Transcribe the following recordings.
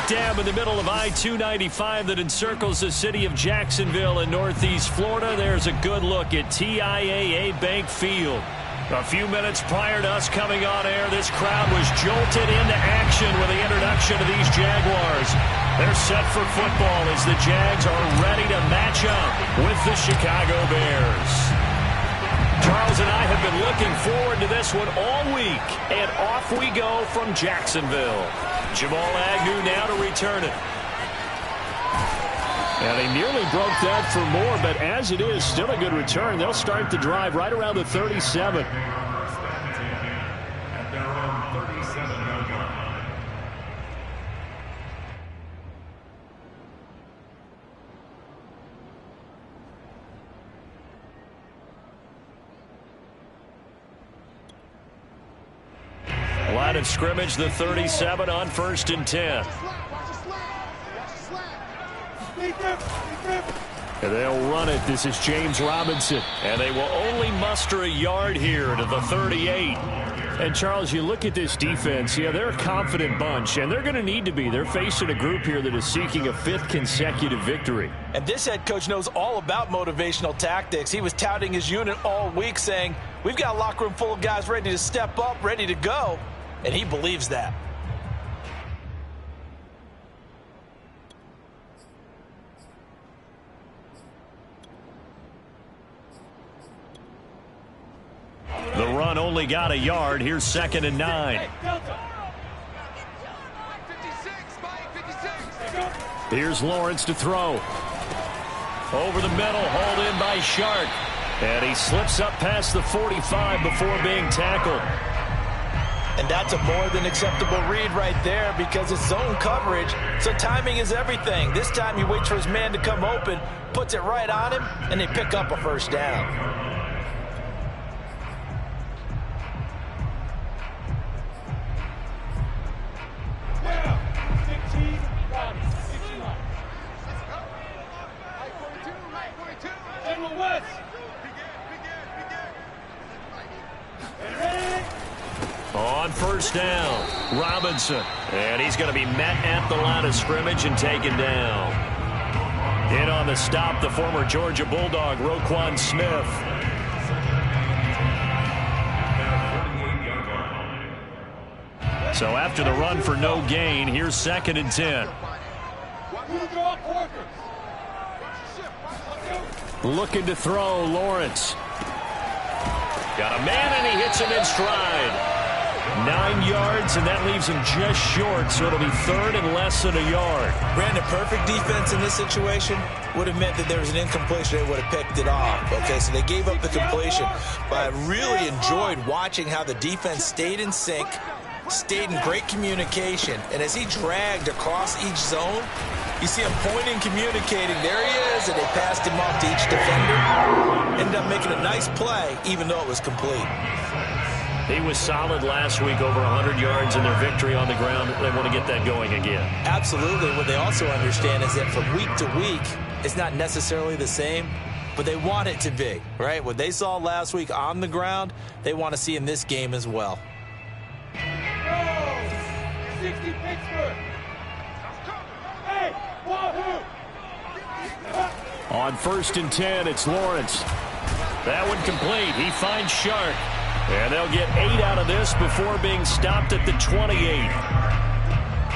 dam in the middle of I-295 that encircles the city of Jacksonville in northeast Florida. There's a good look at TIAA Bank Field. A few minutes prior to us coming on air, this crowd was jolted into action with the introduction of these Jaguars. They're set for football as the Jags are ready to match up with the Chicago Bears. Charles and I have been looking forward to this one all week, and off we go from Jacksonville. Jamal Agnew now to return it. And they nearly broke that for more, but as it is, still a good return. They'll start the drive right around the 37. Line of scrimmage, the 37 on 1st and 10. And they'll run it. This is James Robinson. And they will only muster a yard here to the 38. And, Charles, you look at this defense, yeah, they're a confident bunch, and they're going to need to be. They're facing a group here that is seeking a 5th consecutive victory. And this head coach knows all about motivational tactics. He was touting his unit all week saying, we've got a locker room full of guys ready to step up, ready to go. And he believes that. The run only got a yard. Here's 2nd and 9. Here's Lawrence to throw. Over the middle, hauled in by Shark. And he slips up past the 45 before being tackled. And that's a more than acceptable read right there because it's zone coverage, so timing is everything. This time he waits for his man to come open, puts it right on him, and they pick up a 1st down. On 1st down, Robinson. And he's going to be met at the line of scrimmage and taken down. In on the stop, the former Georgia Bulldog, Roquan Smith. So after the run for no gain, here's 2nd and 10. Looking to throw, Lawrence. Got a man, and he hits him in stride. 9 yards, and that leaves him just short, so it'll be 3rd and less than a yard. Brandon, perfect defense in this situation would have meant that there was an incompletion. They would have picked it off. Okay, so they gave up the completion. But I really enjoyed watching how the defense stayed in sync, stayed in great communication. And as he dragged across each zone, you see him pointing, communicating. There he is, and they passed him off to each defender. Ended up making a nice play, even though it was complete. He was solid last week, over 100 yards in their victory on the ground. They want to get that going again. Absolutely. What they also understand is that from week to week, it's not necessarily the same, but they want it to be, right? What they saw last week on the ground, they want to see in this game as well. 60 Pittsburgh. Hey, Wahoo! On 1st and 10, it's Lawrence. That one complete. He finds Shark. And they'll get 8 out of this before being stopped at the 28.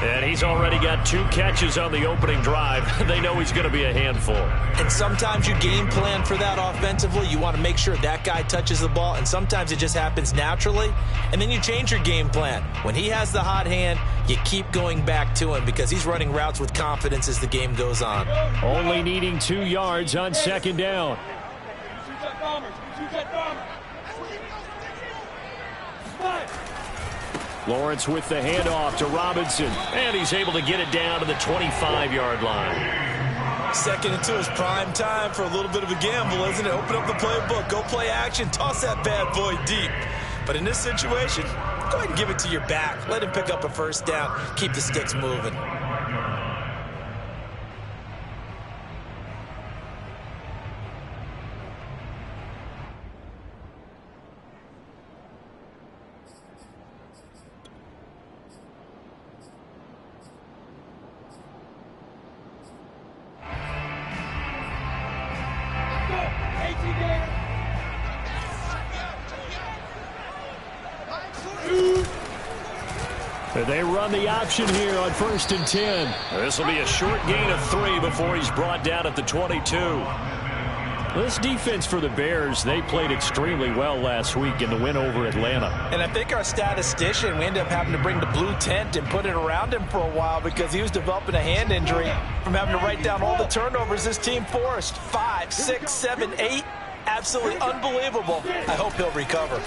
And he's already got 2 catches on the opening drive. They know he's going to be a handful. And sometimes you game plan for that offensively. You want to make sure that guy touches the ball, and sometimes it just happens naturally. And then you change your game plan. When he has the hot hand, you keep going back to him because he's running routes with confidence as the game goes on. Only needing 2 yards on 2nd down. Lawrence with the handoff to Robinson, and he's able to get it down to the 25-yard line. 2nd and 2 is prime time for a little bit of a gamble, isn't it? Open up the playbook, go play action, toss that bad boy deep. But in this situation, go ahead and give it to your back. Let him pick up a 1st down, keep the sticks moving. They run the option here on 1st and 10. This will be a short gain of 3 before he's brought down at the 22. This defense for the Bears, they played extremely well last week in the win over Atlanta. And I think our statistician, we ended up having to bring the blue tent and put it around him for a while because he was developing a hand injury from having to write down all the turnovers this team forced. 5, 6, 7, 8. Absolutely unbelievable. I hope he'll recover.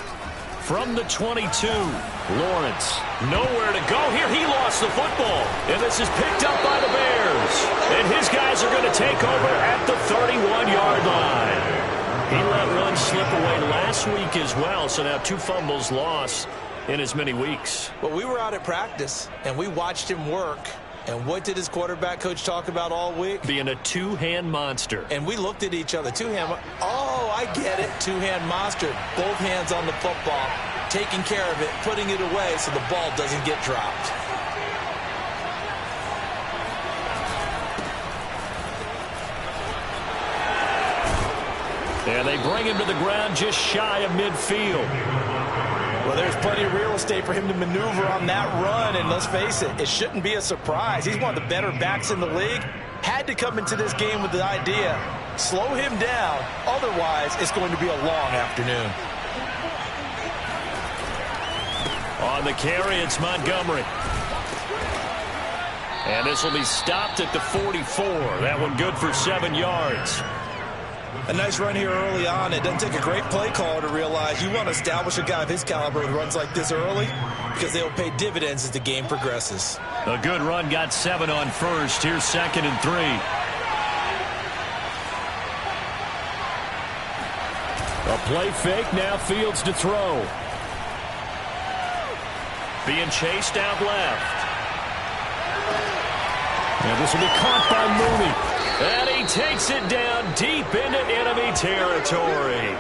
From the 22, Lawrence, nowhere to go here. He lost the football, and this is picked up by the Bears. And his guys are going to take over at the 31-yard line. He let one slip away last week as well, so now 2 fumbles lost in as many weeks. Well, we were out at practice, and we watched him work. And what did his quarterback coach talk about all week? Being a two-hand monster. And we looked at each other. Oh, I get it. Two-hand monster. Both hands on the football, taking care of it, putting it away so the ball doesn't get dropped. And they bring him to the ground just shy of midfield. Well, there's plenty of real estate for him to maneuver on that run, and let's face it, it shouldn't be a surprise. He's one of the better backs in the league. Had to come into this game with the idea, slow him down, otherwise it's going to be a long afternoon. On the carry, it's Montgomery. And this will be stopped at the 44. That one good for 7 yards. A nice run here early on. It doesn't take a great play caller to realize you want to establish a guy of his caliber who runs like this early because they'll pay dividends as the game progresses. A good run, got 7 on first. Here's 2nd and 3. A play fake, now Fields to throw. Being chased out left. And this will be caught by Mooney. And he takes it down deep into enemy territory.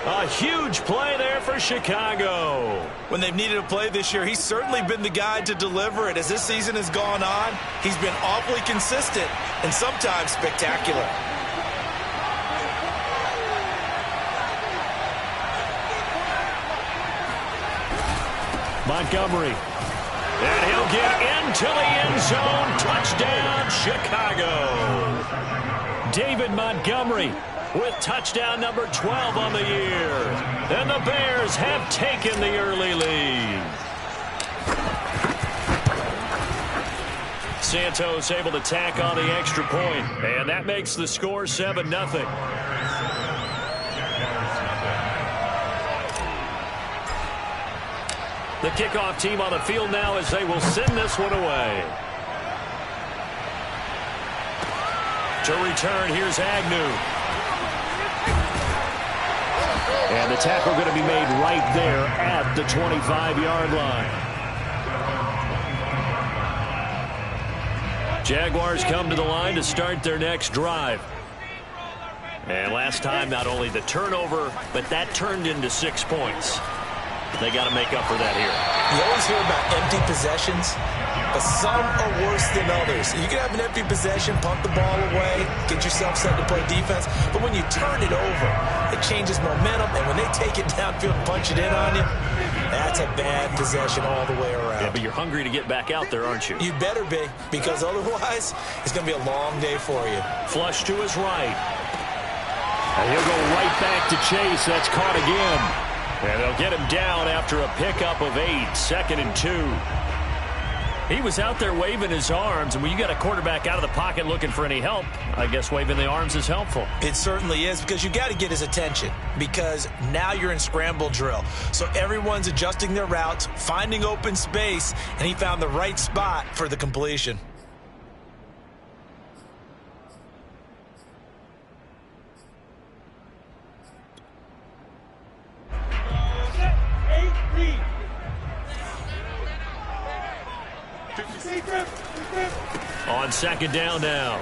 A huge play there for Chicago. When they've needed a play this year, he's certainly been the guy to deliver it. As this season has gone on, he's been awfully consistent and sometimes spectacular. Montgomery. And he'll get into the end zone. Touchdown, Chicago. David Montgomery with touchdown number 12 on the year. And the Bears have taken the early lead. Santos able to tack on the extra point. And that makes the score 7-0. The kickoff team on the field now as they will send this one away. To return, here's Agnew. And the tackle going to be made right there at the 25-yard line. Jaguars come to the line to start their next drive. And last time, not only the turnover, but that turned into 6 points. They got to make up for that here. You always hear about empty possessions, but some are worse than others. You can have an empty possession, pump the ball away, get yourself set to play defense, but when you turn it over, it changes momentum, and when they take it downfield and punch it in on you, that's a bad possession all the way around. Yeah, but you're hungry to get back out there, aren't you? You better be, because otherwise, it's going to be a long day for you. Flush to his right. And he'll go right back to Chase. That's caught again. And they'll get him down after a pickup of 8, 2nd and 2. He was out there waving his arms, and when you got a quarterback out of the pocket looking for any help, I guess waving the arms is helpful. It certainly is, because you got to get his attention, because now you're in scramble drill. So everyone's adjusting their routes, finding open space, and he found the right spot for the completion. On 2nd down now,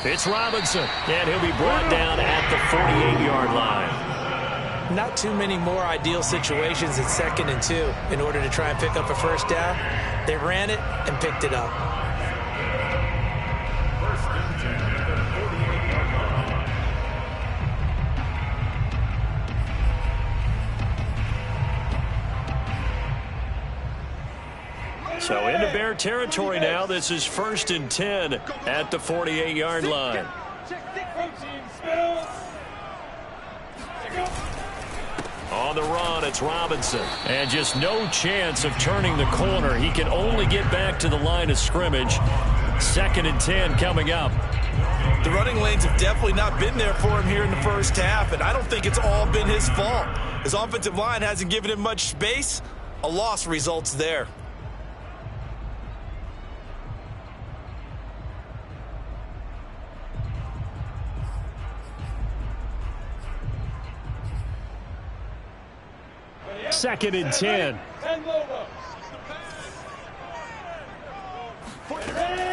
it's Robinson, and he'll be brought down at the 48-yard line. Not too many more ideal situations at 2nd and 2 in order to try and pick up a first down. They ran it and picked it up. So So into Bear territory now. This is 1st and 10 at the 48-yard line. On the run, it's Robinson. And just no chance of turning the corner. He can only get back to the line of scrimmage. 2nd and 10 coming up. The running lanes have definitely not been there for him here in the first half, and I don't think it's all been his fault. His offensive line hasn't given him much space. A loss results there. Second and 10.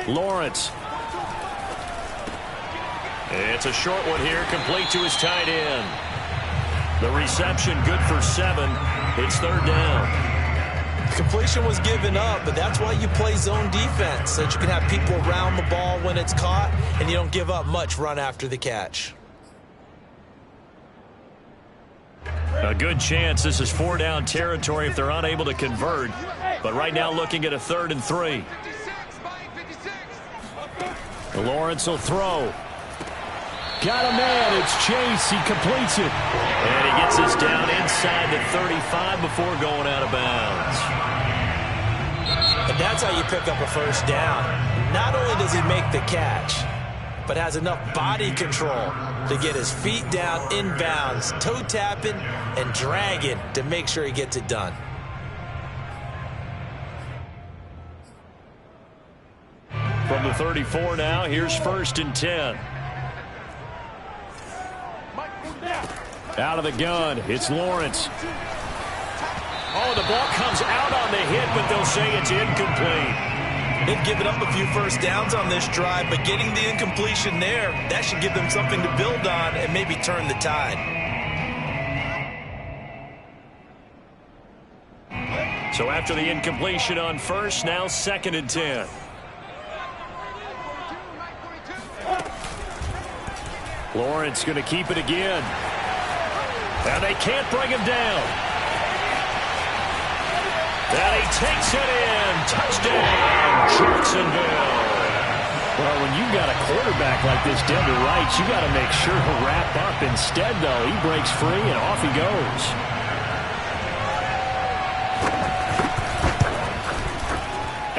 Lawrence. It's a short one here, complete to his tight end. The reception good for 7. It's 3rd down. Completion was given up, but that's why you play zone defense, so that you can have people around the ball when it's caught, and you don't give up much run after the catch. A good chance this is 4-down territory if they're unable to convert. But right now looking at a 3rd and 3. Lawrence will throw. Got a man. It's Chase. He completes it. And he gets this down inside the 35 before going out of bounds. And that's how you pick up a first down. Not only does he make the catch, but has enough body control to get his feet down inbounds, toe tapping and dragging to make sure he gets it done. From the 34 now, here's 1st and 10. Out of the gun, it's Lawrence. Oh, the ball comes out on the hit, but they'll say it's incomplete. They've given up a few first downs on this drive, but getting the incompletion there, that should give them something to build on and maybe turn the tide. So after the incompletion on 1st, now 2nd and 10. Lawrence going to keep it again. And they can't bring him down. And he takes it in. Touchdown, Jacksonville. Well, when you've got a quarterback like this dead to rights, you got to make sure to wrap up. Instead, though, he breaks free and off he goes.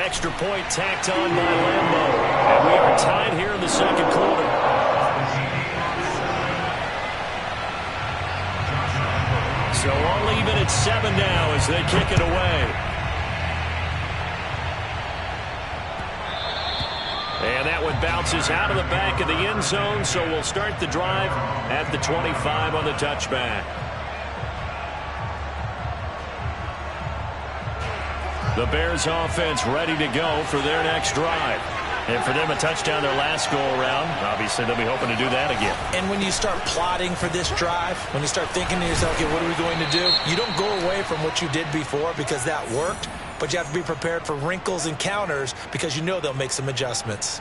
Extra point tacked on by Lambo. And we are tied here in the 2nd quarter. So all even at 7 now as they kick it away. And that one bounces out of the back of the end zone, so we'll start the drive at the 25 on the touchback. The Bears offense ready to go for their next drive. And for them, a touchdown their last go-around. Obviously, they'll be hoping to do that again. And when you start plotting for this drive, when you start thinking to yourself, okay, what are we going to do? You don't go away from what you did before because that worked, but you have to be prepared for wrinkles and counters because you know they'll make some adjustments.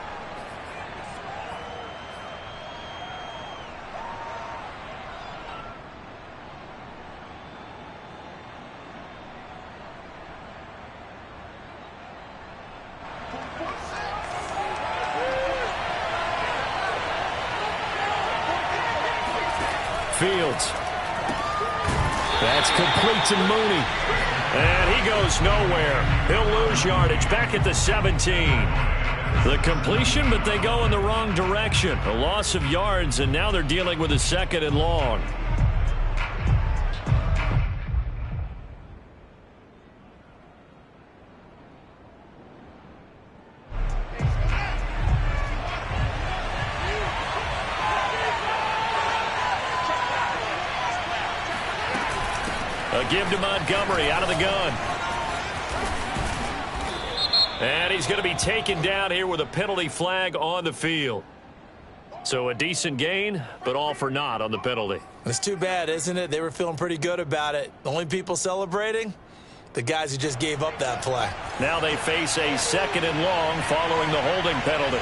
Fields. That's complete to Mooney. And he goes nowhere. He'll lose yardage back at the 17. The completion, but they go in the wrong direction. A loss of yards, and now they're dealing with a 2nd and long. A give to Montgomery out of the gun. And he's going to be taken down here with a penalty flag on the field. So a decent gain, but all for naught on the penalty. It's too bad, isn't it? They were feeling pretty good about it. The only people celebrating, the guys who just gave up that play. Now they face a 2nd and long following the holding penalty.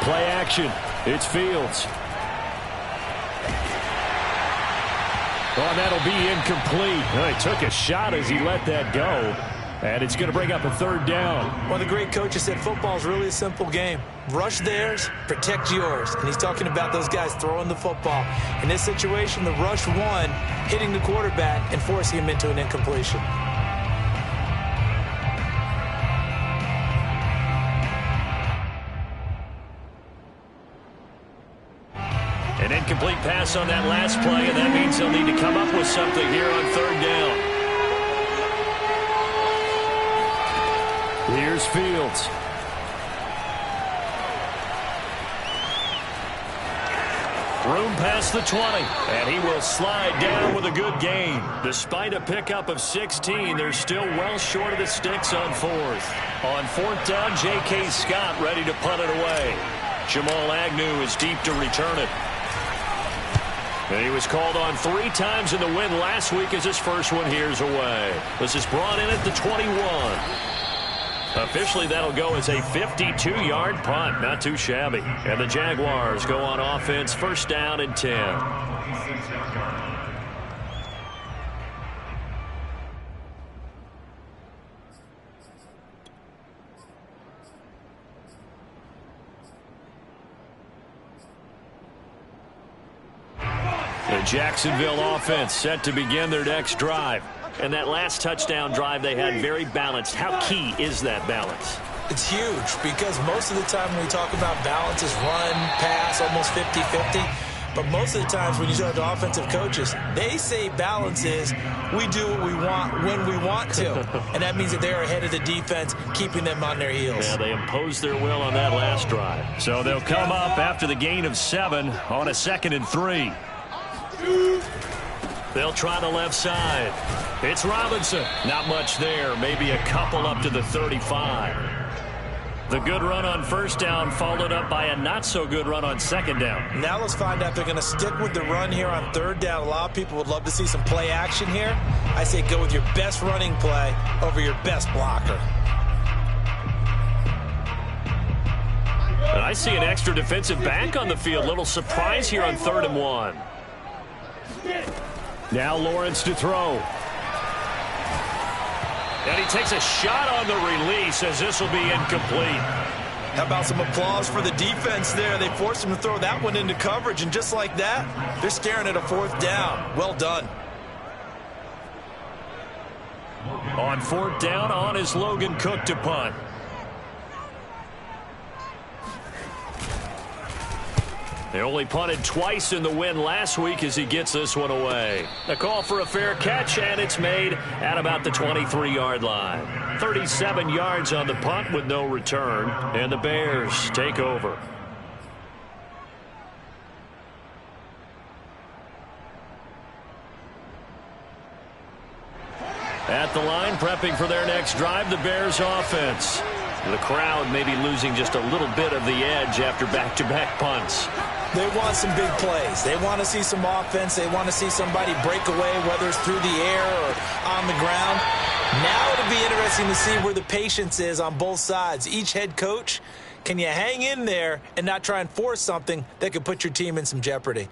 Play action. It's Fields. Oh, that'll be incomplete. Well, he took a shot as he let that go. And it's going to bring up a third down. One of the great coaches said football is really a simple game. Rush theirs, protect yours. And he's talking about those guys throwing the football. In this situation, the rush one, hitting the quarterback and forcing him into an incompletion. An incomplete pass on that last play, and that means they'll need to come up with something here on third down. Here's Fields. Room past the 20, and he will slide down with a good gain. Despite a pickup of 16, they're still well short of the sticks on fourth. On fourth down, J.K. Scott ready to punt it away. Jamal Agnew is deep to return it. And he was called on 3 times in the win last week as his first one here's away. This is brought in at the 21. Officially, that'll go as a 52-yard punt. Not too shabby. And the Jaguars go on offense, first down and 10. The Jacksonville offense set to begin their next drive. And that last touchdown drive they had very balanced. How key is that balance? It's huge because most of the time when we talk about balance is run, pass, almost 50-50. But most of the times when you talk to offensive coaches, they say balance is we do what we want when we want to. And that means that they're ahead of the defense, keeping them on their heels. Yeah, they imposed their will on that last drive. So they'll come up after the gain of 7 on a 2nd and 3. They'll try the left side. It's Robinson. Not much there. Maybe a couple up to the 35. The good run on first down followed up by a not-so-good run on second down. Now let's find out if they're going to stick with the run here on third down. A lot of people would love to see some play action here. I say go with your best running play over your best blocker. And I see an extra defensive back on the field. Little surprise here on 3rd and 1. Now Lawrence to throw. And he takes a shot on the release as this will be incomplete. How about some applause for the defense there? They forced him to throw that one into coverage, and just like that, they're staring at a 4th down. Well done. On 4th down, on is Logan Cook to punt. They only punted twice in the win last week as he gets this one away. A call for a fair catch, and it's made at about the 23-yard line. 37 yards on the punt with no return, and the Bears take over. At the line, prepping for their next drive, the Bears offense. The crowd may be losing just a little bit of the edge after back-to-back punts. They want some big plays. They want to see some offense. They want to see somebody break away, whether it's through the air or on the ground. Now it'll be interesting to see where the patience is on both sides. Each head coach, can you hang in there and not try and force something that could put your team in some jeopardy?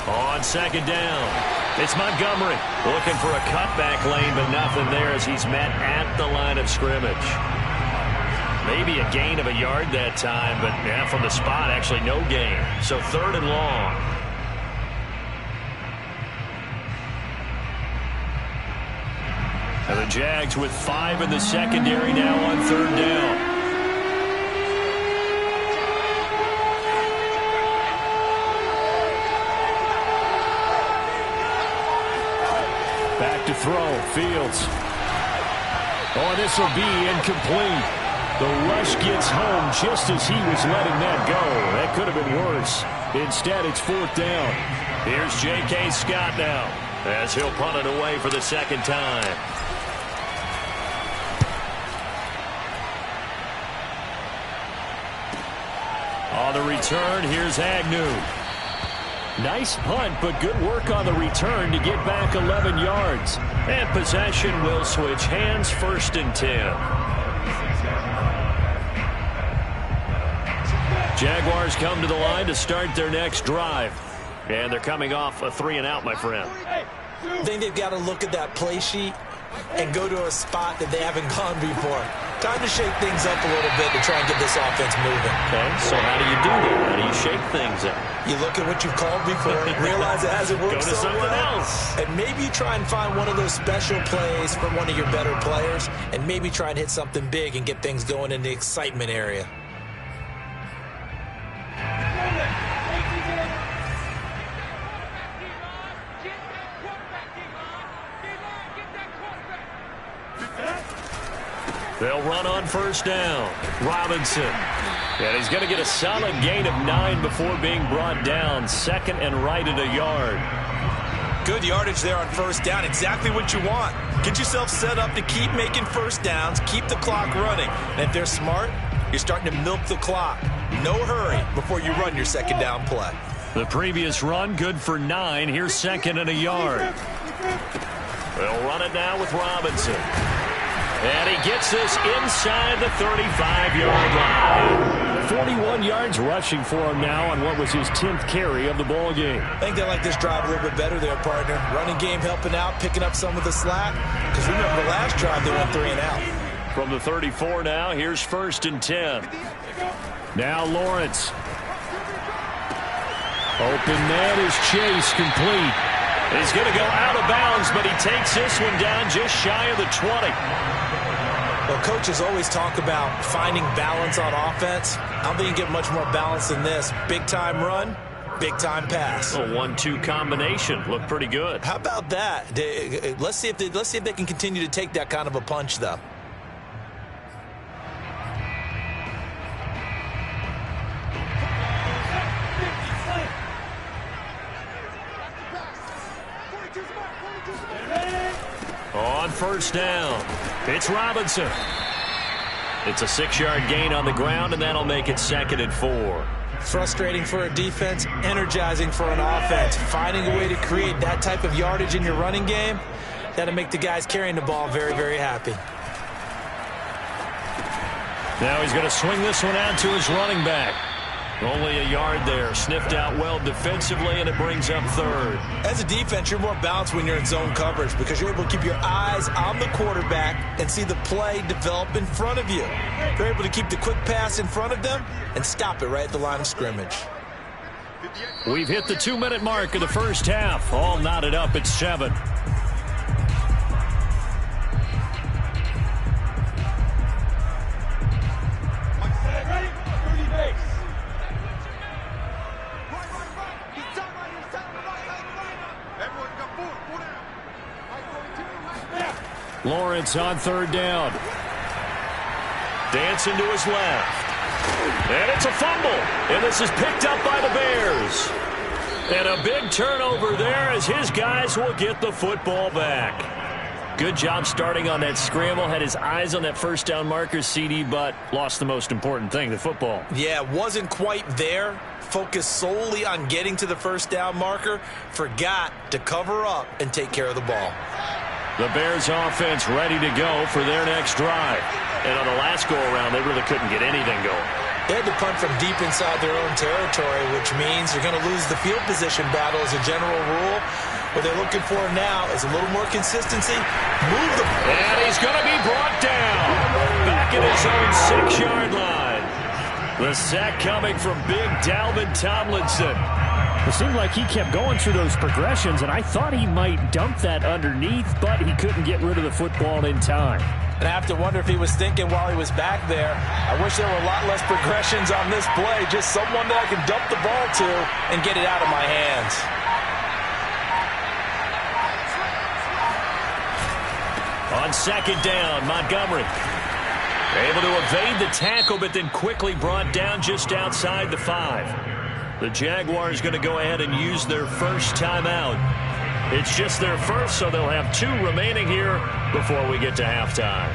On second down, it's Montgomery looking for a cutback lane, but nothing there as he's met at the line of scrimmage. Maybe a gain of a yard that time, but yeah, from the spot, actually no gain. So 3rd and long. And the Jags with 5 in the secondary now on 3rd down. Back to throw, Fields. Oh, this will be incomplete. The rush gets home just as he was letting that go. That could have been worse. Instead, it's 4th down. Here's J.K. Scott now as he'll punt it away for the second time. On the return, here's Agnew. Nice punt, but good work on the return to get back 11 yards. And possession will switch hands, 1st and 10. Jaguars come to the line to start their next drive. And they're coming off a 3-and-out, my friend. I think they've got to look at that play sheet and go to a spot that they haven't gone before. Time to shake things up a little bit to try and get this offense moving. Okay, so how do you do that? How do you shake things up? You look at what you've called before, realize it hasn't worked Go to so something well, else. and maybe try and find one of those special plays from one of your better players, and maybe try and hit something big and get things going in the excitement area. They'll run on 1st down. Robinson. And he's going to get a solid gain of 9 before being brought down. 2nd and right at a yard. Good yardage there on 1st down. Exactly what you want. Get yourself set up to keep making 1st downs, keep the clock running. And if they're smart, you're starting to milk the clock. No hurry before you run your 2nd down play. The previous run, good for 9. Here's 2nd and a yard. They'll run it now with Robinson. And he gets this inside the 35-yard line. 41 yards rushing for him now on what was his 10th carry of the ball game. I think they like this drive a little bit better there, partner. Running game helping out, picking up some of the slack. Because remember, the last drive they went 3-and-out. From the 34 now, here's 1st and 10. Now Lawrence. Open man is Chase, complete. He's going to go out of bounds, but he takes this one down just shy of the 20. Well, coaches always talk about finding balance on offense. I don't think you get much more balance than this. Big-time run, big-time pass. A 1-2 combination. Looked pretty good. How about that? Let's see if they can continue to take that kind of a punch, though. On 1st down, it's Robinson. It's a 6-yard gain on the ground, and that'll make it 2nd and 4. Frustrating for a defense, energizing for an offense. Finding a way to create that type of yardage in your running game, that'll make the guys carrying the ball very, very happy. Now he's going to swing this one out to his running back. Only a yard there. Sniffed out well defensively, and it brings up 3rd. As a defense, you're more balanced when you're in zone coverage because you're able to keep your eyes on the quarterback and see the play develop in front of you. You're able to keep the quick pass in front of them and stop it right at the line of scrimmage. We've hit the 2-minute mark of the 1st half. All knotted up at 7. Lawrence on 3rd down. Dancing to his left. And it's a fumble. And this is picked up by the Bears. And a big turnover there as his guys will get the football back. Good job starting on that scramble. Had his eyes on that 1st down marker, CD, but lost the most important thing, the football. Yeah, wasn't quite there. Focused solely on getting to the 1st down marker. Forgot to cover up and take care of the ball. The Bears offense ready to go for their next drive. And on the last go-around, they really couldn't get anything going. They had to punt from deep inside their own territory, which means you're going to lose the field position battle as a general rule. What they're looking for now is a little more consistency. Move the ball. And he's going to be brought down. Back at his own 6-yard line. The sack coming from big Dalvin Tomlinson. It seemed like he kept going through those progressions, and I thought he might dump that underneath, but he couldn't get rid of the football in time. And I have to wonder if he was thinking while he was back there, I wish there were a lot less progressions on this play, just someone that I can dump the ball to and get it out of my hands. On 2nd down, Montgomery. Able to evade the tackle, but then quickly brought down just outside the 5. The Jaguars going to go ahead and use their first timeout. It's just their first, so they'll have 2 remaining here before we get to halftime.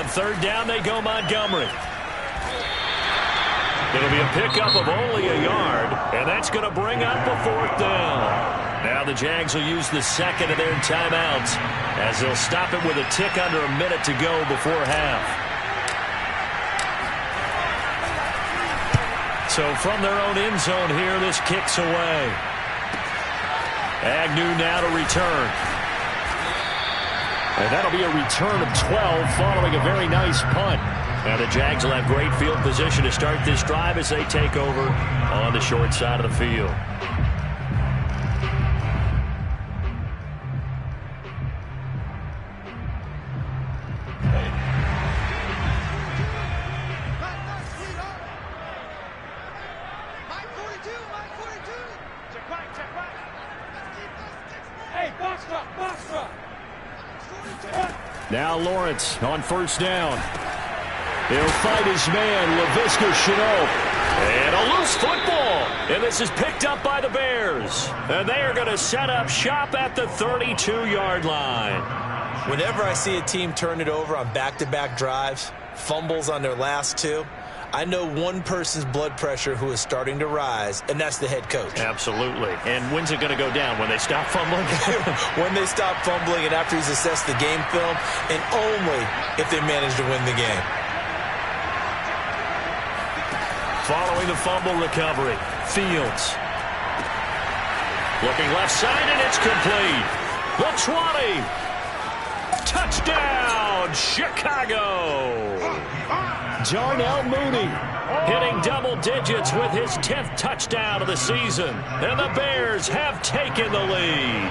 On third down, they go Montgomery. It'll be a pickup of only a yard, and that's going to bring up a fourth down. Now the Jags will use the second of their timeouts as they'll stop it with a tick under a minute to go before half. So from their own end zone here, this kicks away. Agnew now to return. And that'll be a return of 12 following a very nice punt. Now the Jags will have great field position to start this drive as they take over on the short side of the field. Now Lawrence on first down. He'll fight his man, Laviska Shenault. And a loose football. And this is picked up by the Bears. And they are going to set up shop at the 32-yard line. Whenever I see a team turn it over on back-to-back drives, fumbles on their last two, I know one person's blood pressure who is starting to rise, and that's the head coach. Absolutely. And when's it going to go down? When they stop fumbling? When they stop fumbling and after he's assessed the game film, and only if they manage to win the game. Following the fumble recovery, Fields. Looking left side, and it's complete. The 20. Touchdown, Chicago. Darnell Mooney hitting double digits with his 10th touchdown of the season. And the Bears have taken the lead.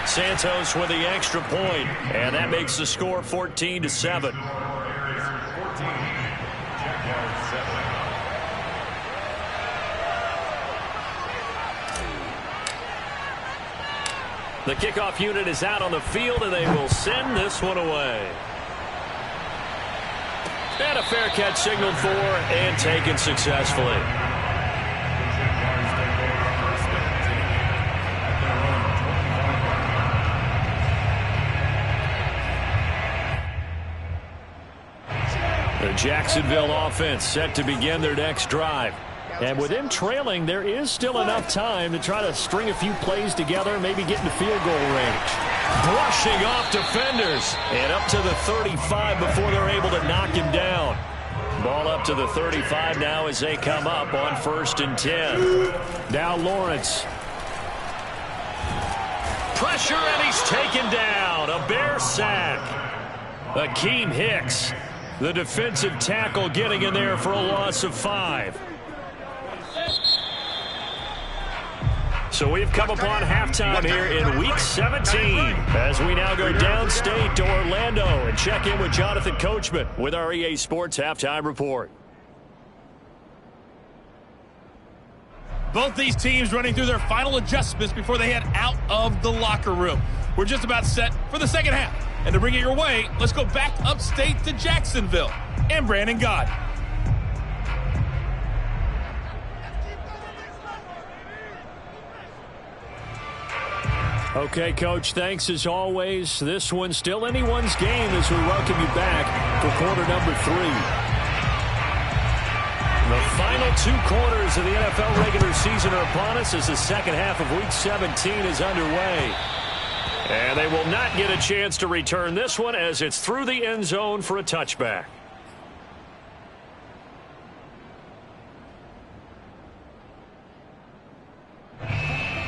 Santos with the extra point, and that makes the score 14-7. The kickoff unit is out on the field, and they will send this one away. And a fair catch signaled for and taken successfully. The Jacksonville offense set to begin their next drive. And with them trailing, there is still enough time to try to string a few plays together, maybe get into field goal range. Brushing off defenders and up to the 35 before they're able to knock him down. Ball up to the 35 now as they come up on 1st and 10. Now Lawrence. Pressure, and he's taken down. A Bear sack. Akeem Hicks, the defensive tackle, getting in there for a loss of 5. So we've come upon halftime here in Week 17 as we now go downstate to Orlando and check in with Jonathan Coachman with our EA Sports Halftime Report. Both these teams running through their final adjustments before they head out of the locker room. We're just about set for the second half. And to bring it your way, let's go back upstate to Jacksonville and Brandon Gott. Okay, Coach, thanks as always. This one's still anyone's game as we welcome you back for quarter number 3. The final 2 quarters of the NFL regular season are upon us as the second half of Week 17 is underway. And they will not get a chance to return this one as it's through the end zone for a touchback.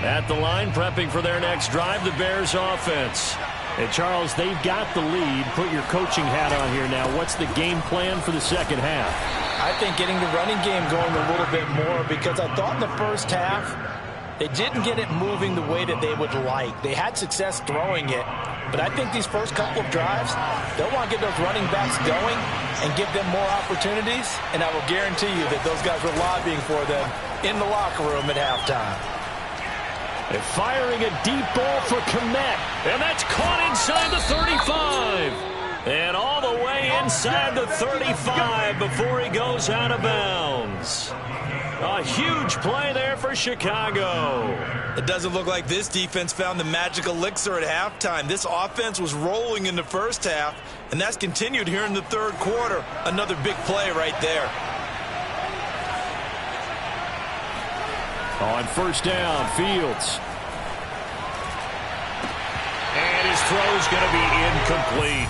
At the line, prepping for their next drive, the Bears offense. And Charles, they've got the lead. Put your coaching hat on here now. What's the game plan for the second half? I think getting the running game going a little bit more, because I thought in the first half they didn't get it moving the way that they would like. They had success throwing it, but I think these first couple of drives, they'll want to get those running backs going and give them more opportunities, and I will guarantee you that those guys were lobbying for them in the locker room at halftime. They're firing a deep ball for Kmet, and that's caught inside the 35. And all the way inside the 35 before he goes out of bounds. A huge play there for Chicago. It doesn't look like this defense found the magic elixir at halftime. This offense was rolling in the first half, and that's continued here in the third quarter. Another big play right there. On first down, Fields. And his throw's going to be incomplete.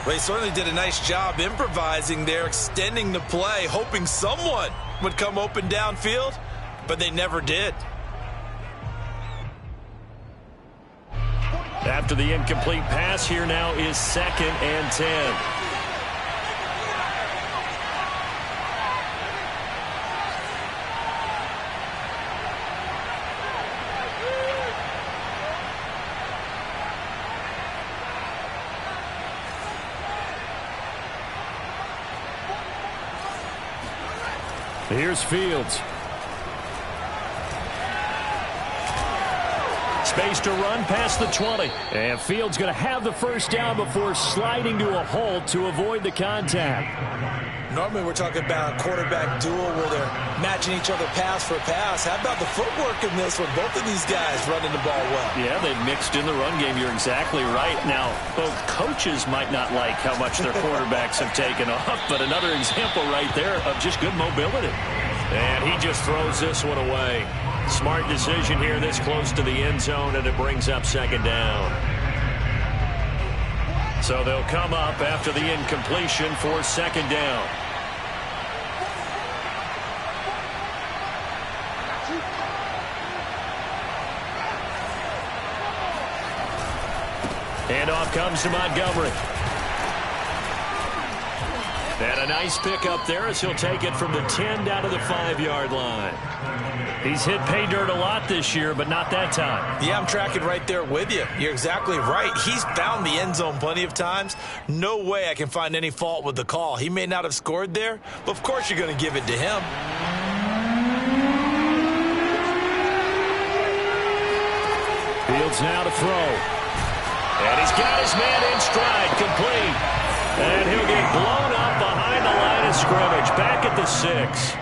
Well, he certainly did a nice job improvising there, extending the play, hoping someone would come open downfield, but they never did. After the incomplete pass, here now is 2nd and 10. Here's Fields. Space to run past the 20. And Fields going to have the first down before sliding to a halt to avoid the contact. Normally we're talking about a quarterback duel where they're matching each other pass for pass. How about the footwork in this with both of these guys running the ball well? Yeah, they've mixed in the run game. You're exactly right. Now, both coaches might not like how much their quarterbacks have taken off, but another example right there of just good mobility. And he just throws this one away. Smart decision here this close to the end zone, and it brings up 2nd down. So they'll come up after the incompletion for 2nd down. And off comes to Montgomery. And a nice pick up there as he'll take it from the 10 down to the 5-yard line. He's hit pay dirt a lot this year, but not that time. Yeah, I'm tracking right there with you. You're exactly right. He's found the end zone plenty of times. No way I can find any fault with the call. He may not have scored there, but of course you're going to give it to him. Fields now to throw. And he's got his man in stride, complete. And he'll get blown up behind the line of scrimmage, back at the 6.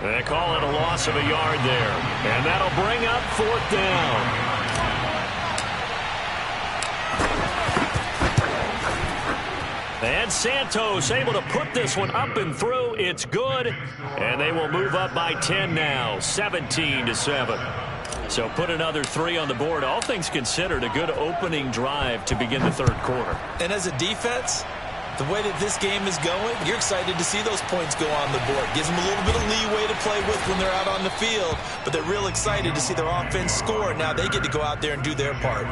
They call it a loss of a yard there. And that'll bring up 4th down. And Santos able to put this one up and through. It's good. And they will move up by 10 now, 17-7. So put another 3 on the board. All things considered, a good opening drive to begin the third quarter. And as a defense, the way that this game is going, you're excited to see those points go on the board. Gives them a little bit of leeway to play with when they're out on the field, but they're real excited to see their offense score. Now they get to go out there and do their part.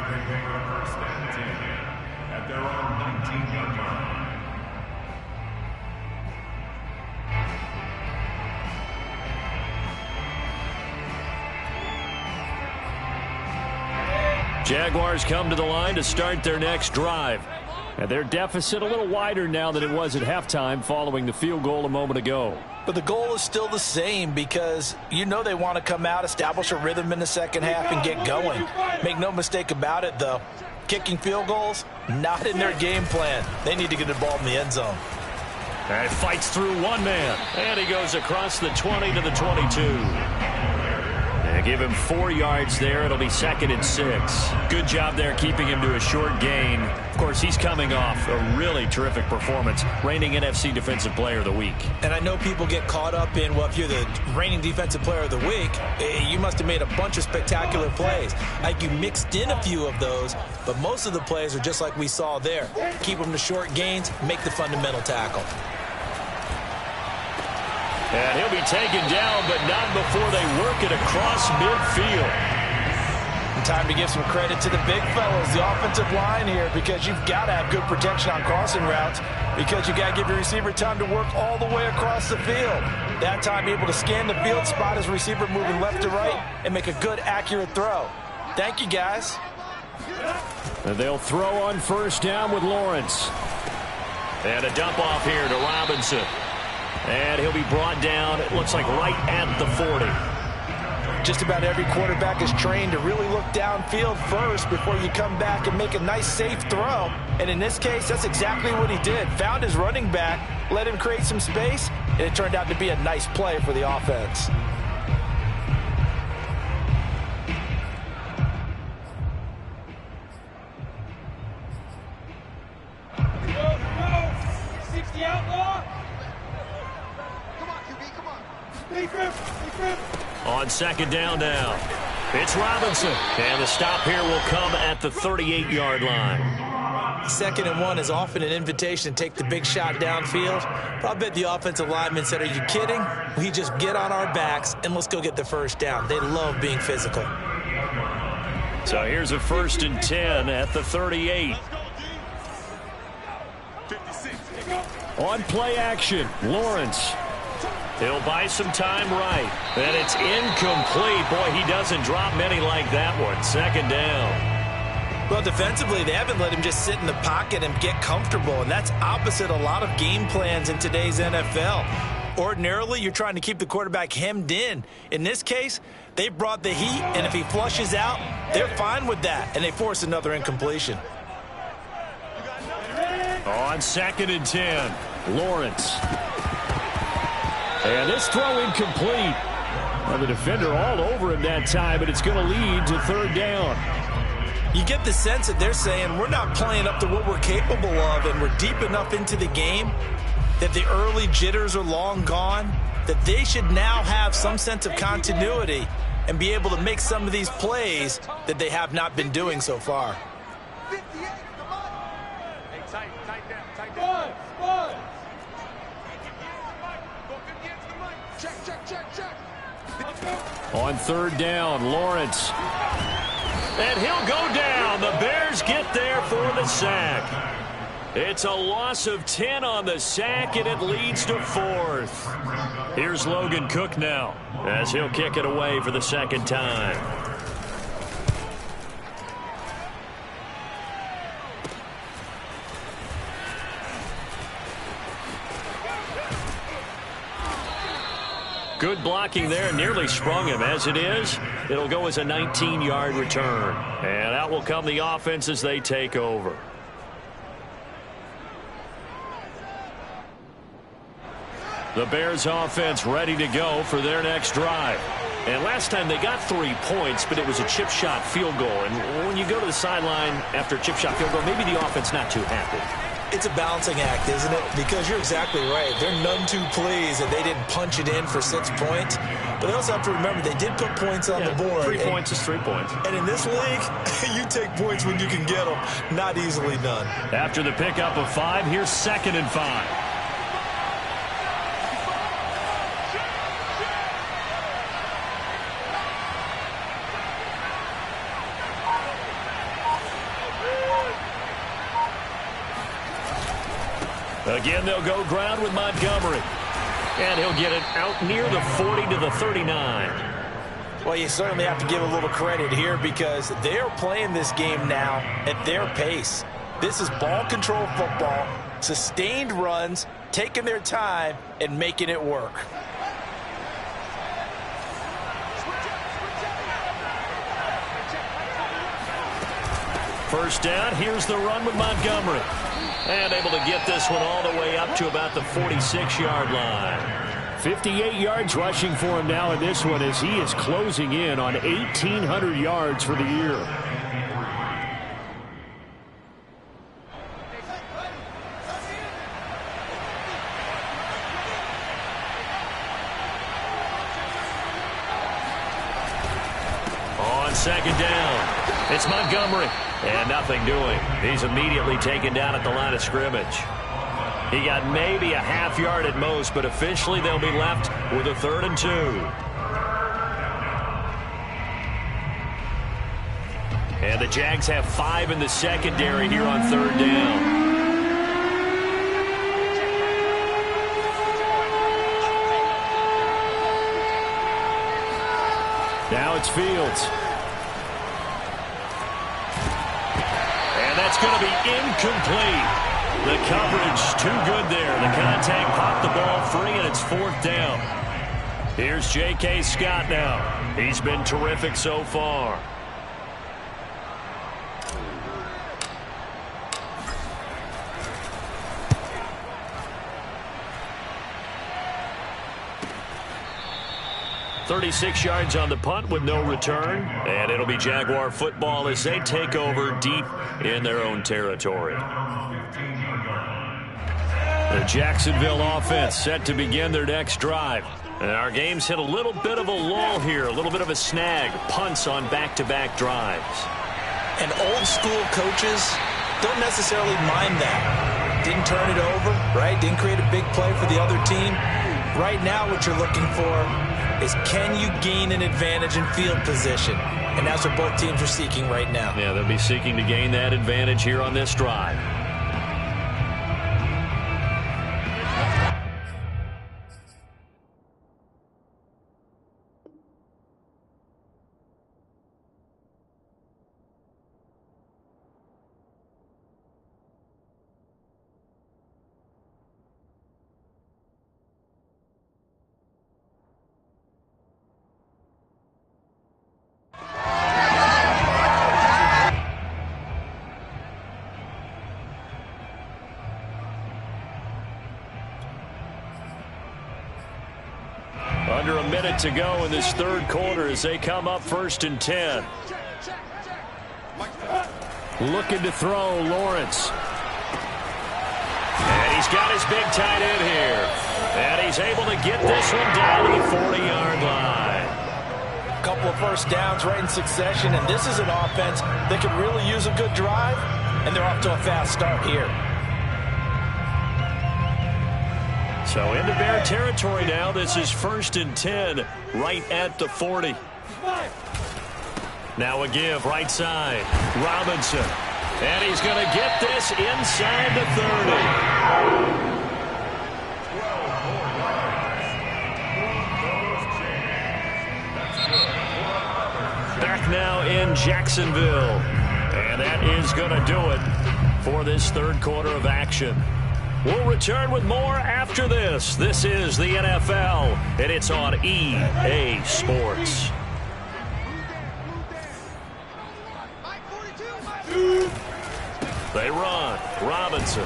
At their own 19-yard line. Jaguars come to the line to start their next drive. And their deficit a little wider now than it was at halftime following the field goal a moment ago. But the goal is still the same because you know they want to come out, establish a rhythm in the second half, and get going. Make no mistake about it, though. Kicking field goals, not in their game plan. They need to get the ball in the end zone. And fights through one man. And he goes across the 20 to the 22. And give him 4 yards there. It'll be 2nd and 6. Good job there keeping him to a short gain. Of course, he's coming off a really terrific performance, reigning NFC Defensive Player of the Week. And I know people get caught up in, well, if you're the reigning Defensive Player of the Week, you must have made a bunch of spectacular plays. Like you mixed in a few of those, but most of the plays are just like we saw there. Keep them to short gains, make the fundamental tackle. And he'll be taken down, but not before they work it across midfield. And time to give some credit to the big fellas, the offensive line here, because you've got to have good protection on crossing routes, because you got to give your receiver time to work all the way across the field. That time able to scan the field, spot his receiver moving left to right, and make a good, accurate throw. Thank you, guys. And they'll throw on first down with Lawrence. And a dump off here to Robinson. And he'll be brought down, it looks like right at the 40. Just about every quarterback is trained to really look downfield first before you come back and make a nice, safe throw. And in this case, that's exactly what he did. Found his running back, let him create some space, and it turned out to be a nice play for the offense. On second down now, it's Robinson. And the stop here will come at the 38-yard line. 2nd and 1 is often an invitation to take the big shot downfield. But I bet the offensive lineman said, are you kidding? We just get on our backs and let's go get the first down. They love being physical. So here's a 1st and 10 at the 38. On play action, Lawrence. He'll buy some time right. And it's incomplete. Boy, he doesn't drop many like that one. 2nd down. Well, defensively, they haven't let him just sit in the pocket and get comfortable, and that's opposite a lot of game plans in today's NFL. Ordinarily, you're trying to keep the quarterback hemmed in. In this case, they brought the heat, and if he flushes out, they're fine with that, and they force another incompletion. On 2nd and 10, Lawrence. And this throw incomplete. Well, the defender all over him that time, but it's going to lead to 3rd down. You get the sense that they're saying we're not playing up to what we're capable of, and we're deep enough into the game that the early jitters are long gone, that they should now have some sense of continuity and be able to make some of these plays that they have not been doing so far. On 3rd down, Lawrence. And he'll go down. The Bears get there for the sack. It's a loss of 10 on the sack, and it leads to 4th. Here's Logan Cook now, as he'll kick it away for the 2nd time. Good blocking there, nearly sprung him. As it is, it'll go as a 19-yard return. And out will come the offense as they take over. The Bears offense ready to go for their next drive. And last time they got 3 points, but it was a chip shot field goal. And when you go to the sideline after a chip shot field goal, maybe the offense not too happy. It's a balancing act, isn't it? Because you're exactly right. They're none too pleased that they didn't punch it in for 6 points. But they also have to remember they did put points on the board. 3 points is 3 points. And in this league, you take points when you can get them. Not easily done. After the pickup of 5, here's 2nd and 5. Again, they'll go ground with Montgomery. And he'll get it out near the 40 to the 39. Well, you certainly have to give a little credit here because they're playing this game now at their pace. This is ball control football, sustained runs, taking their time, and making it work. First down, here's the run with Montgomery. And able to get this one all the way up to about the 46-yard line. 58 yards rushing for him now in this one as he is closing in on 1,800 yards for the year. On 2nd down, it's Montgomery. And nothing doing. He's immediately taken down at the line of scrimmage. He got maybe a half yard at most, but officially they'll be left with a 3rd and 2. And the Jags have 5 in the secondary here on 3rd down. Now it's Fields. That's going to be incomplete. The coverage too good there. The contact popped the ball free, and it's 4th down. Here's J.K. Scott now. He's been terrific so far. "36 yards on the punt with no return, and it'll be Jaguar football as they take over deep in their own territory." The Jacksonville offense set to begin their next drive. And our game's hit a little bit of a lull here, a little bit of a snag. Punts on back-to-back drives. And old-school coaches don't necessarily mind that. Didn't turn it over, right? Didn't create a big play for the other team. Right now what you're looking for is, can you gain an advantage in field position? And that's what both teams are seeking right now. Yeah, they'll be seeking to gain that advantage here on this drive. Under a minute to go in this third quarter as they come up 1st and 10. Looking to throw, Lawrence. And he's got his big tight end here. And he's able to get this one down to the 40-yard line. A couple of first downs right in succession, and this is an offense that could really use a good drive, and they're off to a fast start here. So into Bear territory now. This is 1st and 10 right at the 40. Now a give right side. Robinson. And he's going to get this inside the 30. Back now in Jacksonville. And that is going to do it for this third quarter of action. We'll return with more after this. This is the NFL, and it's on EA Sports. They run. Robinson.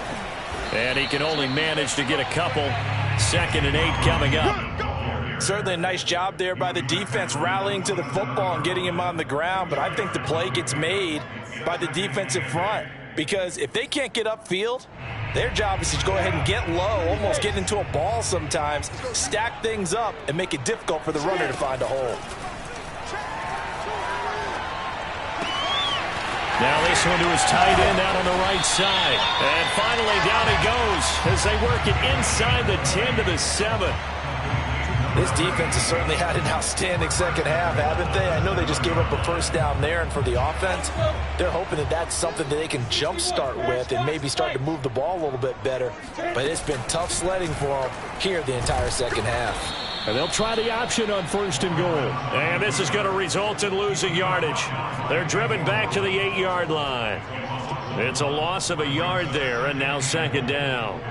And he can only manage to get a couple. 2nd and 8 coming up. Certainly a nice job there by the defense rallying to the football and getting him on the ground, but I think the play gets made by the defensive front, because if they can't get upfield, their job is to go ahead and get low, almost get into a ball sometimes, stack things up, and make it difficult for the runner to find a hole. Now this one to his tight end out on the right side. And finally down he goes as they work it inside the 10 to the 7. This defense has certainly had an outstanding second half, haven't they? I know they just gave up a first down there, and for the offense, they're hoping that that's something that they can jumpstart with and maybe start to move the ball a little bit better. But it's been tough sledding for them here the entire second half. And they'll try the option on 1st and goal. And this is going to result in losing yardage. They're driven back to the 8-yard line. It's a loss of a yard there, and now 2nd down.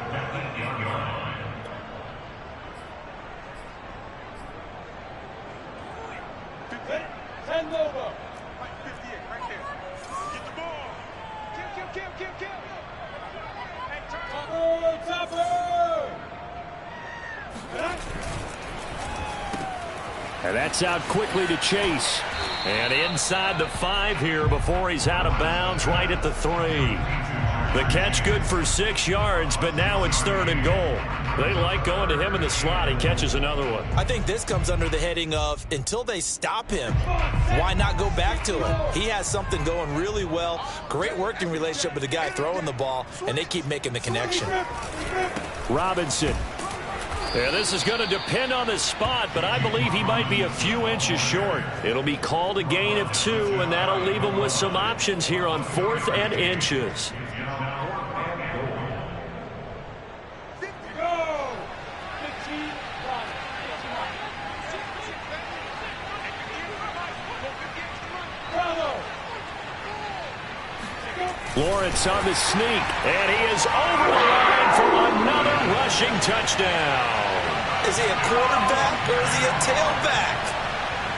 And that's out quickly to Chase. And inside the 5 here before he's out of bounds, right at the 3. The catch good for 6 yards, but now it's 3rd and goal. They like going to him in the slot. He catches another one. I think this comes under the heading of, until they stop him, why not go back to him? He has something going really well. Great working relationship with the guy throwing the ball, and they keep making the connection. Robinson. Yeah, this is going to depend on the spot, but I believe he might be a few inches short. It'll be called a gain of 2, and that'll leave him with some options here on 4th and inches. Lawrence on the sneak, and he is over the line for another rushing touchdown. Is he a quarterback or is he a tailback?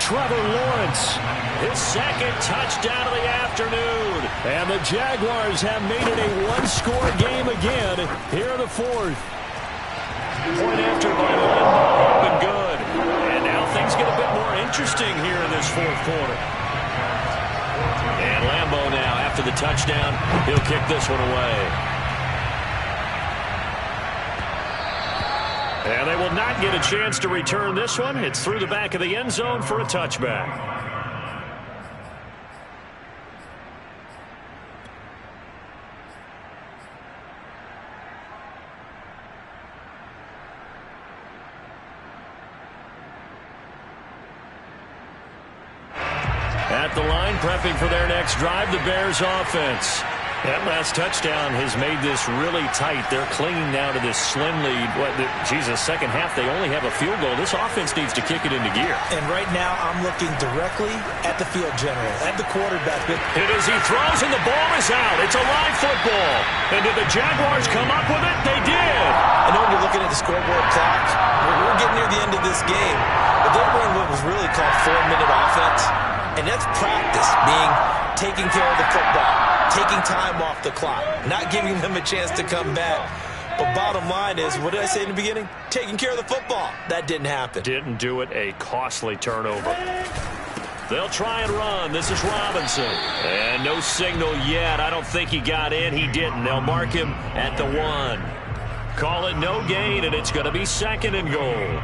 Trevor Lawrence, his second touchdown of the afternoon. And the Jaguars have made it a one-score game again here in the fourth. Point after by Lambo, up and good. And now things get a bit more interesting here in this fourth quarter. And Lambo now, after the touchdown, he'll kick this one away. And they will not get a chance to return this one. It's through the back of the end zone for a touchback. At the line, prepping for their next drive, the Bears offense. That last touchdown has made this really tight. They're clinging now to this slim lead. Second half, they only have a field goal. This offense needs to kick it into gear. And right now, I'm looking directly at the field general, at the quarterback. It is, he throws, and the ball is out. It's a live football. And did the Jaguars come up with it? They did. I know when you're looking at the scoreboard clock, we're getting near the end of this game, but they're running what was really called 4-minute offense. And that's practice, taking care of the football, taking time off the clock, not giving them a chance to come back. But bottom line is, what did I say in the beginning? Taking care of the football. That didn't happen. Didn't do it. A costly turnover. They'll try and run. This is Robinson. And no signal yet. I don't think he got in. He didn't. They'll mark him at the 1. Call it no gain, and it's going to be 2nd and goal.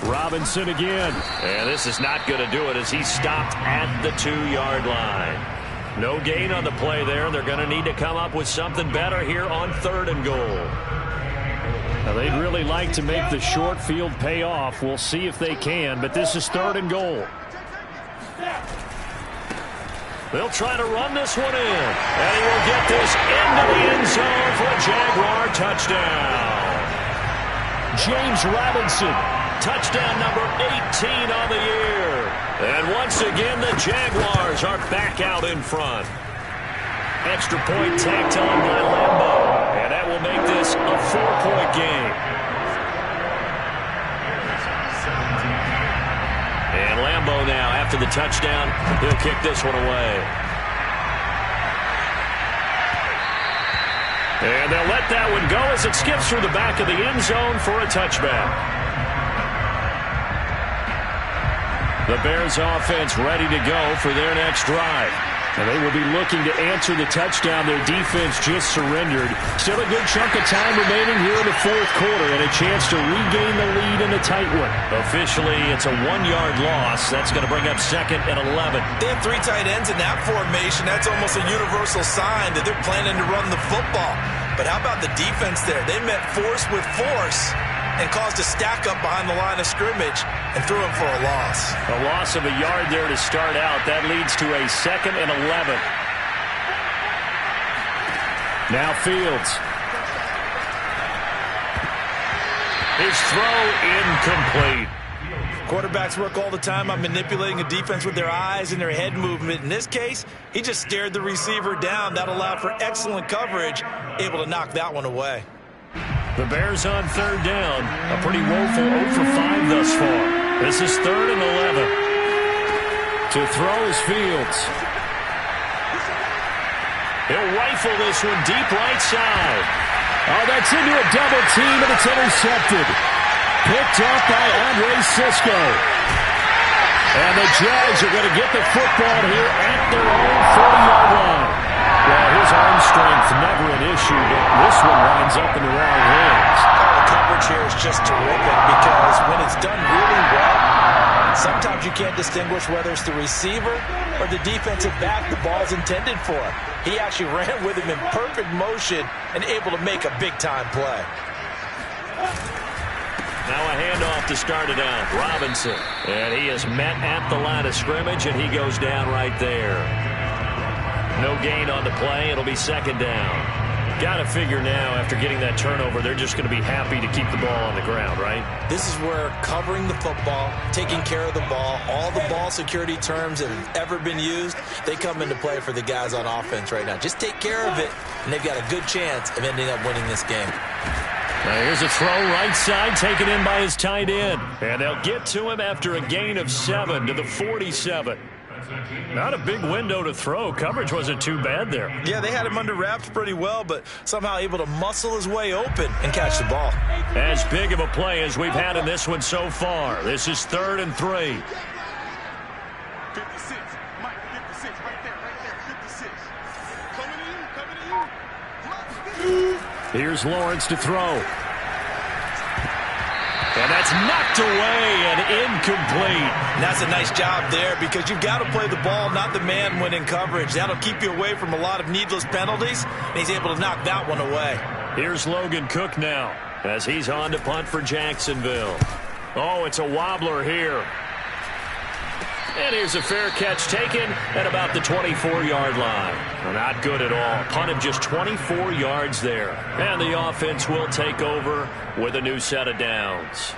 Robinson again. And this is not going to do it as he stopped at the 2-yard line. No gain on the play there. They're going to need to come up with something better here on 3rd and goal. Now, they'd really like to make the short field pay off. We'll see if they can, but this is 3rd and goal. They'll try to run this one in. And he will get this into the end zone for a Jaguar touchdown. James Robinson, touchdown number 18 on the year. And once again, the Jaguars are back out in front. Extra point tacked on by Lambo. And that will make this a 4-point game. And Lambo now, after the touchdown, he'll kick this one away. And they'll let that one go as it skips through the back of the end zone for a touchback. The Bears offense ready to go for their next drive. And they will be looking to answer the touchdown their defense just surrendered. Still a good chunk of time remaining here in the fourth quarter and a chance to regain the lead in a tight one. Officially, it's a 1-yard loss. That's going to bring up 2nd and 11. They have 3 tight ends in that formation. That's almost a universal sign that they're planning to run the football. But how about the defense there? They met force with force and caused a stack up behind the line of scrimmage and threw him for a loss. A loss of a yard there to start out. That leads to a 2nd and 11. Now Fields. His throw incomplete. Quarterbacks work all the time on manipulating a defense with their eyes and their head movement. In this case, he just stared the receiver down. That allowed for excellent coverage, able to knock that one away. The Bears on 3rd down. A pretty woeful 0 for 5 thus far. This is 3rd and 11. To throw is Fields. He'll rifle this one deep right side. Oh, that's into a double team, and it's intercepted. Picked up by Andre Sisco. And the Jags are going to get the football here at their own 40-yard line. Well, his arm strength never an issue, but this one winds up in the wrong hands. The coverage here is just terrific because when it's done really well, sometimes you can't distinguish whether it's the receiver or the defensive back the ball's intended for. He actually ran with him in perfect motion and able to make a big-time play. Now a handoff to start it out. Robinson. And he is met at the line of scrimmage, and he goes down right there. No gain on the play. It'll be 2nd down. Got to figure now, after getting that turnover, they're just going to be happy to keep the ball on the ground, right? This is where covering the football, taking care of the ball, all the ball security terms that have ever been used, they come into play for the guys on offense right now. Just take care of it, and they've got a good chance of ending up winning this game. Now here's a throw right side, taken in by his tight end. And they'll get to him after a gain of 7 to the 47. Not a big window to throw. Coverage wasn't too bad there. Yeah, they had him under wraps pretty well, but somehow able to muscle his way open and catch the ball. As big of a play as we've had in this one so far. This is 3rd and 3. 56. Mike, 56. Right there. 56. Coming to you. Here's Lawrence to throw. And that's knocked away and incomplete. And that's a nice job there because you've got to play the ball, not the man when in coverage. That'll keep you away from a lot of needless penalties, and he's able to knock that one away. Here's Logan Cook now as he's on to punt for Jacksonville. Oh, it's a wobbler here. And here's a fair catch taken at about the 24-yard line. Well, not good at all. Punt of just 24 yards there. And the offense will take over with a new set of downs.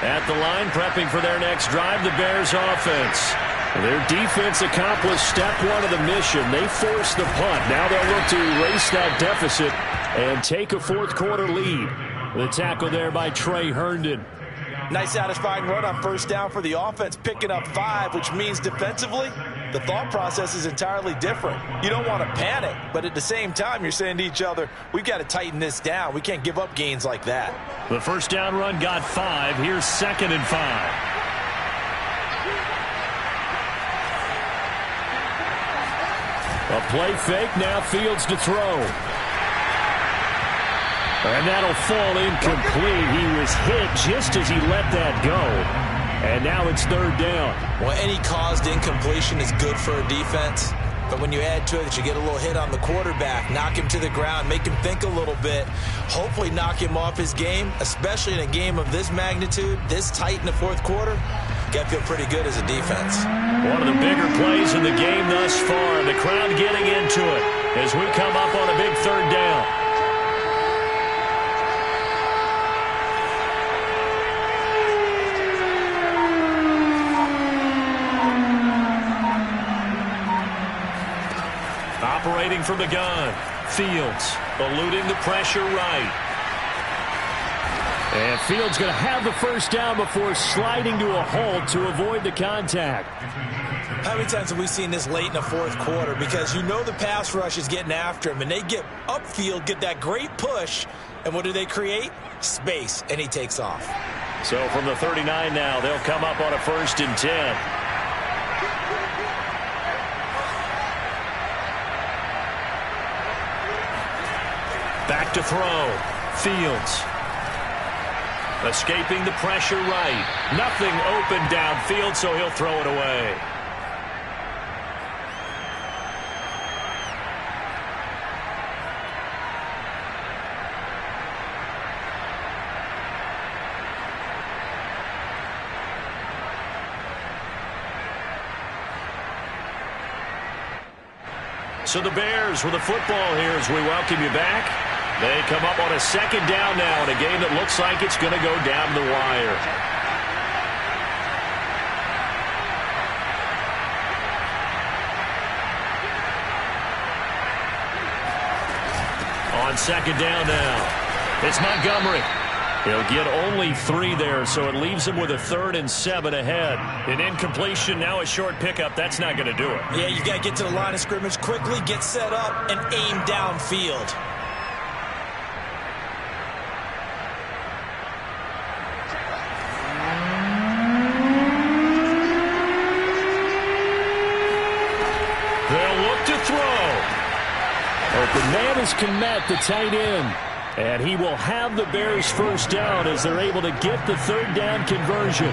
At the line, prepping for their next drive, the Bears offense. Their defense accomplished step 1 of the mission. They forced the punt. Now they'll look to erase that deficit and take a 4th quarter lead. The tackle there by Trey Herndon. Nice satisfying run on 1st down for the offense, picking up 5, which means defensively, the thought process is entirely different. You don't want to panic, but at the same time, you're saying to each other, we've got to tighten this down. We can't give up gains like that. The 1st down run got 5. Here's 2nd and 5. A play fake, now Fields to throw. And that'll fall incomplete. He was hit just as he let that go. And now it's 3rd down. Well, any caused incompletion is good for a defense. But when you add to it that you get a little hit on the quarterback, knock him to the ground, make him think a little bit, hopefully knock him off his game, especially in a game of this magnitude, this tight in the 4th quarter, got to feel pretty good as a defense. One of the bigger plays in the game thus far. The crowd getting into it as we come up on a big 3rd down. Operating from the gun, Fields eluding the pressure right. And Fields going to have the 1st down before sliding to a halt to avoid the contact. How many times have we seen this late in the 4th quarter? Because you know the pass rush is getting after him, and they get upfield, get that great push, and what do they create? Space, and he takes off. So from the 39 now, they'll come up on a 1st and 10. Back to throw. Fields. Escaping the pressure right. Nothing open downfield, so he'll throw it away. So the Bears with the football here as we welcome you back. They come up on a 2nd down now in a game that looks like it's going to go down the wire. On 2nd down now, it's Montgomery. He'll get only 3 there, so it leaves him with a 3rd and 7 ahead. An incompletion, now a short pickup. That's not going to do it. Yeah, you got to get to the line of scrimmage quickly, get set up, and aim downfield. They'll look to throw. Open man is Kmet, the tight end. And he will have the Bears 1st down as they're able to get the 3rd down conversion.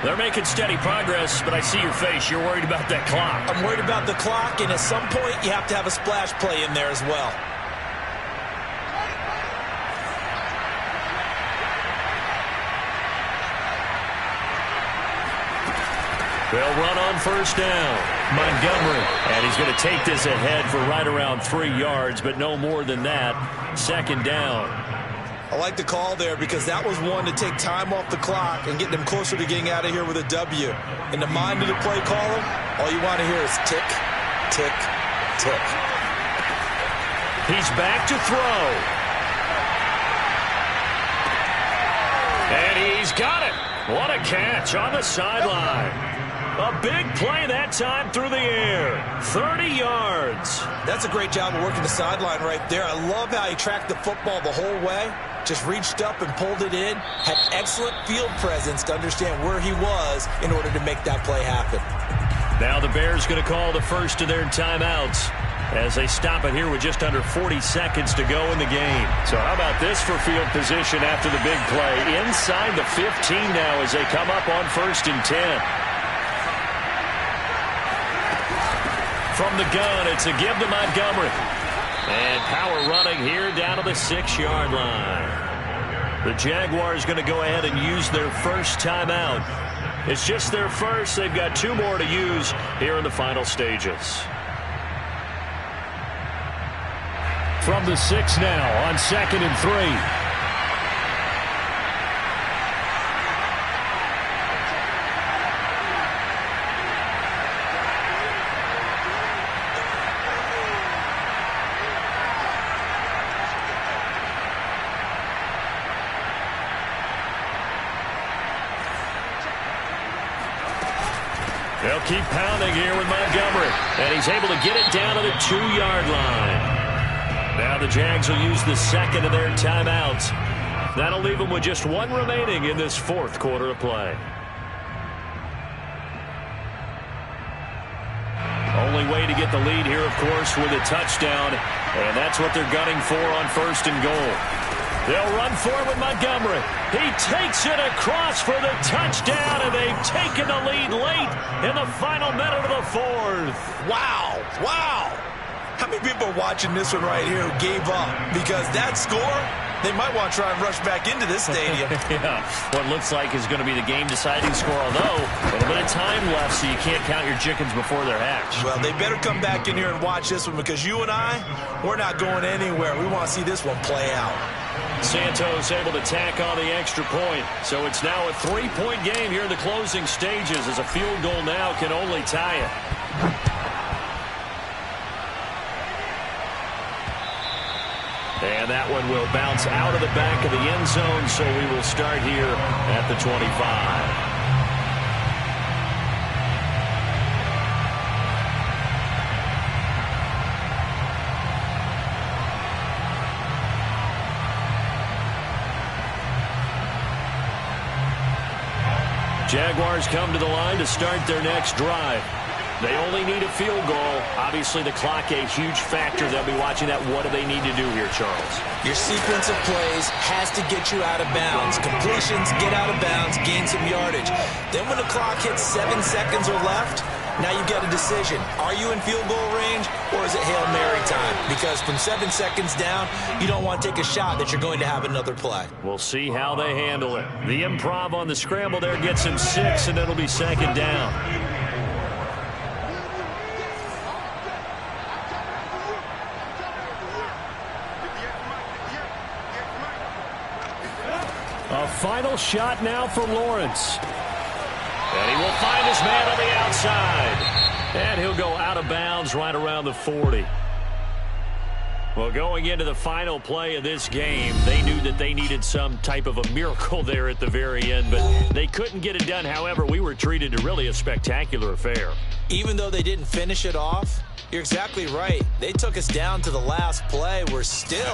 They're making steady progress, but I see your face. You're worried about that clock. I'm worried about the clock, and at some point, you have to have a splash play in there as well. They'll run on on first down. Montgomery. And he's going to take this ahead for right around 3 yards, but no more than that. Second down. I like the call there because that was one to take time off the clock and get them closer to getting out of here with a W. In the mind of the play caller, all you want to hear is tick, tick, tick. He's back to throw. And he's got it. What a catch on the sideline. A big play that time through the air. 30 yards. That's a great job of working the sideline right there. I love how he tracked the football the whole way. Just reached up and pulled it in. Had excellent field presence to understand where he was in order to make that play happen. Now the Bears going to call the first of their timeouts as they stop it here with just under 40 seconds to go in the game. So how about this for field position after the big play? Inside the 15 now as they come up on 1st and 10. From the gun, it's a give to Montgomery. And power running here down to the 6-yard line. The Jaguars going to go ahead and use their first timeout. It's just their first. They've got 2 more to use here in the final stages. From the 6 now on 2nd and 3. They'll keep pounding here with Montgomery. And he's able to get it down to the 2-yard line. Now the Jags will use the second of their timeouts. That'll leave them with just 1 remaining in this 4th quarter of play. Only way to get the lead here, of course, with a touchdown. And that's what they're gunning for on 1st and goal. They'll run for it with Montgomery. He takes it across for the touchdown, and they've taken the lead late in the final minute of the 4th. Wow. Wow. How many people are watching this one right here who gave up? Because that score, they might want to try and rush back into this stadium. Yeah, what looks like is going to be the game-deciding score, although a little bit of time left, so you can't count your chickens before they're hatched. Well, they better come back in here and watch this one because you and I, we're not going anywhere. We want to see this one play out. Santos able to tack on the extra point. So it's now a 3-point game here in the closing stages as a field goal now can only tie it. And that one will bounce out of the back of the end zone, so we will start here at the 25. Jaguars come to the line to start their next drive. They only need a field goal. Obviously, the clock a huge factor. They'll be watching that. What do they need to do here, Charles? Your sequence of plays has to get you out of bounds. Completions, get out of bounds, gain some yardage. Then when the clock hits 7 seconds or left, now you get a decision. Are you in field goal range or is it Hail Mary time? Because from 7 seconds down, you don't want to take a shot that you're going to have another play. We'll see how they handle it. The improv on the scramble there gets him 6, and it'll be second down. A final shot now for Lawrence. And he will find his man on the outside. And he'll go out of bounds right around the 40. Well, going into the final play of this game, they knew that they needed some type of a miracle there at the very end, but they couldn't get it done. However, we were treated to really a spectacular affair. Even though they didn't finish it off, you're exactly right. They took us down to the last play. We're still